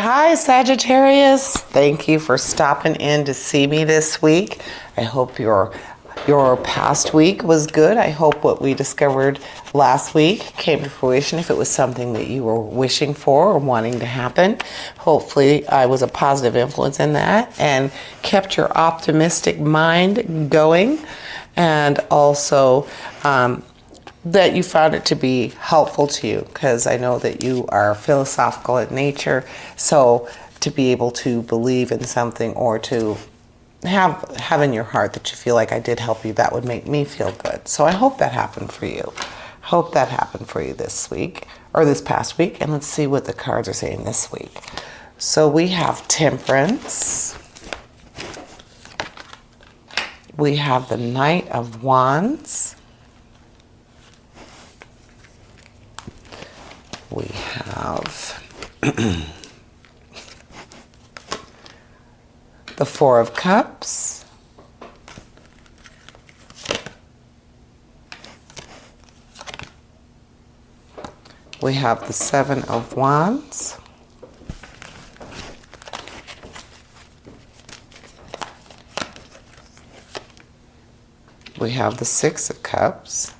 Hi, Sagittarius. Thank you for stopping in to see me this week. I hope your past week was good. I hope what we discovered last week came to fruition if it was something that you were wishing for or wanting to happen. Hopefully I was a positive influence in that and kept your optimistic mind going, and also that you found it to be helpful to you, because I know that you are philosophical in nature. So to be able to believe in something or to have in your heart that you feel like I did help you, that would make me feel good. So I hope that happened for you. Hope that happened for you this week or this past week. And let's see what the cards are saying this week. So we have Temperance. We have the Knight of Wands. We have the Four of Cups. We have the Seven of Wands. We have the Six of Cups.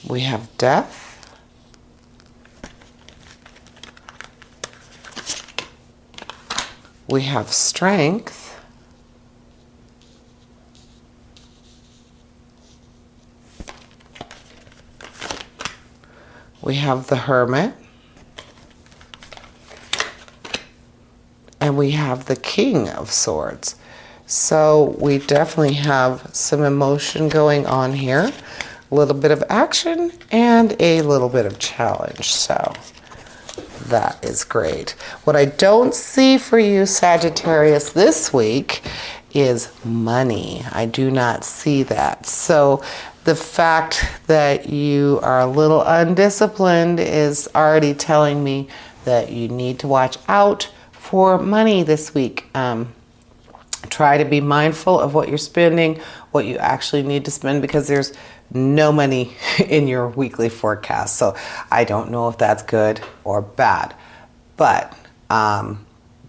We have Death. We have Strength. We have the Hermit. And we have the King of Swords. So we definitely have some emotion going on here. A little bit of action and a little bit of challenge. So that is great. What I don't see for you, Sagittarius, this week is money. I do not see that. So the fact that you are a little undisciplined is already telling me that you need to watch out for money this week. Try to be mindful of what you're spending, what you actually need to spend, because there's no money in your weekly forecast. So I don't know if that's good or bad, but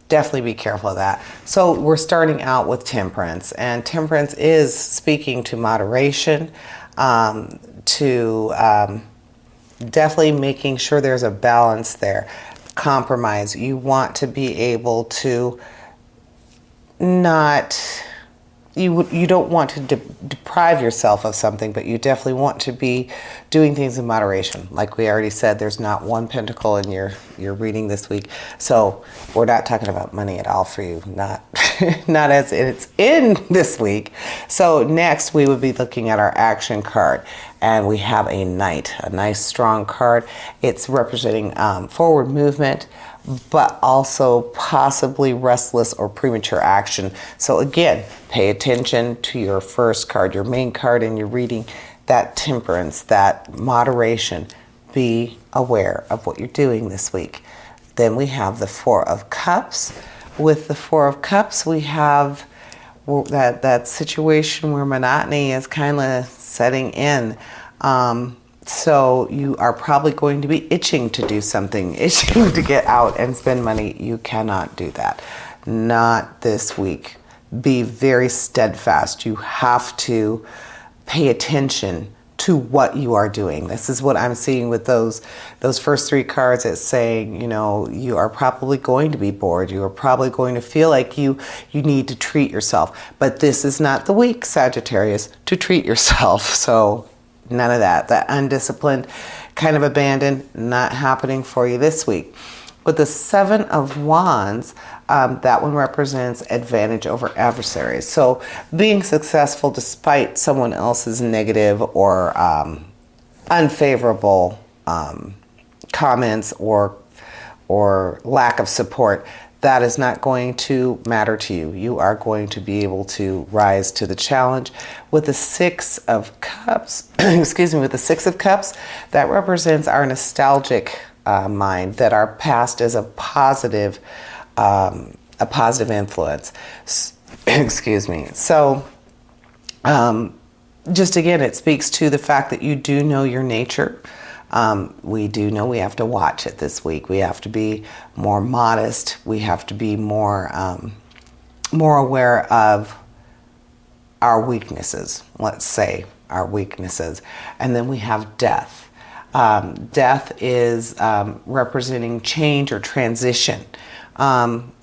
definitely be careful of that. So we're starting out with Temperance, and Temperance is speaking to moderation, to definitely making sure there's a balance there. Compromise. You want to be able to not... You don't want to deprive yourself of something, but you definitely want to be doing things in moderation. Like we already said, there's not one pentacle in your reading this week. So we're not talking about money at all for you, not as it's in this week. So next we would be looking at our action card, and we have a Knight, a nice strong card. It's representing forward movement, but also possibly restless or premature action. So again, pay attention to your first card, your main card in your reading, that temperance, that moderation. Be aware of what you're doing this week. Then we have the Four of Cups. With the Four of Cups, we have that situation where monotony is kind of setting in. So you are probably going to be itching to do something, itching to get out and spend money. You cannot do that. Not this week. Be very steadfast. You have to pay attention to what you are doing. This is what I'm seeing with those first three cards. It's saying, you are probably going to be bored. You are probably going to feel like you need to treat yourself. But this is not the week, Sagittarius, to treat yourself. So none of that. That undisciplined kind of abandon, not happening for you this week. With the Seven of Wands, that one represents advantage over adversaries. So being successful despite someone else's negative or unfavorable comments or lack of support, that is not going to matter to you. You are going to be able to rise to the challenge. With the Six of Cups, with the Six of Cups, that represents our nostalgic mind, that our past is a positive influence. Excuse me. So, just again, it speaks to the fact that you do know your nature. We do know we have to watch it this week. We have to be more modest. We have to be more aware of our weaknesses. Let's say our weaknesses, and then we have death. Death is representing change or transition.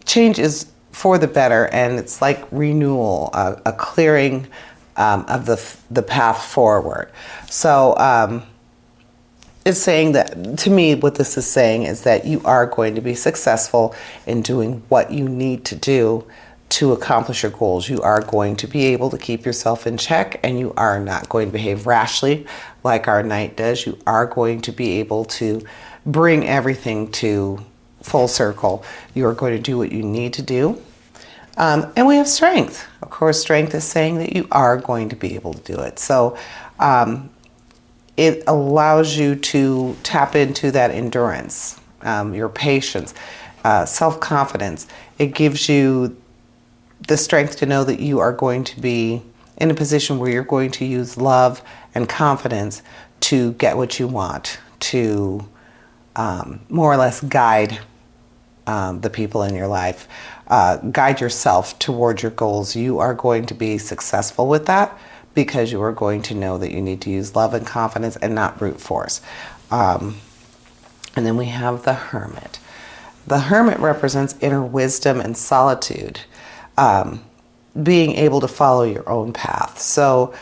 Change is for the better, and it's like renewal, a clearing of the path forward. So it's saying that, to me, what this is saying is that you are going to be successful in doing what you need to do to accomplish your goals. You are going to be able to keep yourself in check, and you are not going to behave rashly like our Knight does. You are going to be able to bring everything to full circle. You are going to do what you need to do. And we have strength. Of course, strength is saying that you are going to be able to do it. So it allows you to tap into that endurance, your patience, self-confidence. It gives you the strength to know that you are going to be in a position where you're going to use love and confidence to get what you want, to more or less guide the people in your life, guide yourself towards your goals. You are going to be successful with that because you are going to know that you need to use love and confidence and not brute force. And then we have the Hermit. The Hermit represents inner wisdom and solitude, being able to follow your own path. So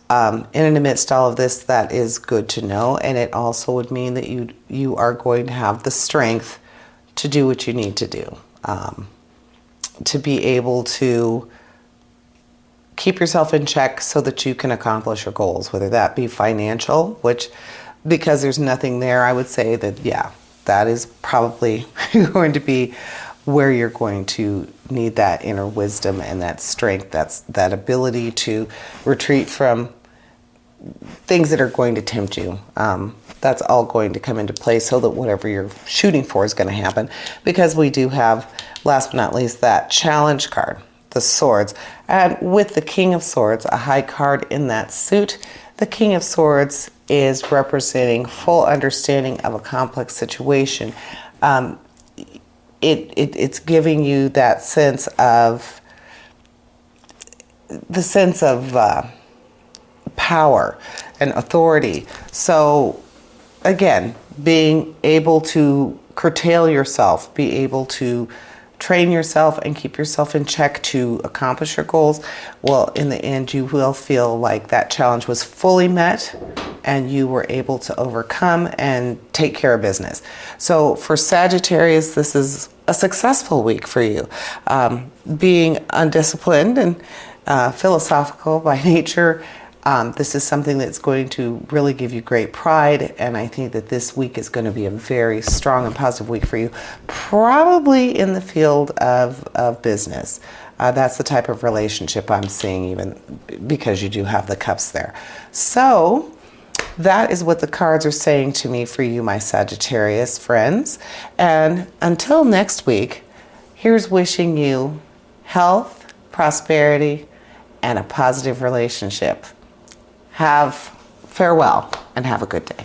in and amidst all of this, that is good to know. And it also would mean that you are going to have the strength to do what you need to do, to be able to keep yourself in check so that you can accomplish your goals, whether that be financial, which, because there's nothing there, I would say that, yeah, that is probably going to be where you're going to need that inner wisdom and that strength, that ability to retreat from things that are going to tempt you. That's all going to come into play so that whatever you're shooting for is going to happen, because we do have, last but not least, that challenge card, the Swords. And with the King of Swords, a high card in that suit, the King of Swords is representing full understanding of a complex situation. It's giving you that sense of power and authority. So again, being able to curtail yourself, be able to train yourself and keep yourself in check to accomplish your goals, well, in the end, you will feel like that challenge was fully met and you were able to overcome and take care of business. So for Sagittarius, this is a successful week for you. Being undisciplined and philosophical by nature, this is something that's going to really give you great pride, and I think that this week is going to be a very strong and positive week for you, probably in the field of business. That's the type of relationship I'm seeing, even because you do have the cups there. So that is what the cards are saying to me for you, my Sagittarius friends. And until next week, here's wishing you health, prosperity, and a positive relationship. Farewell and have a good day.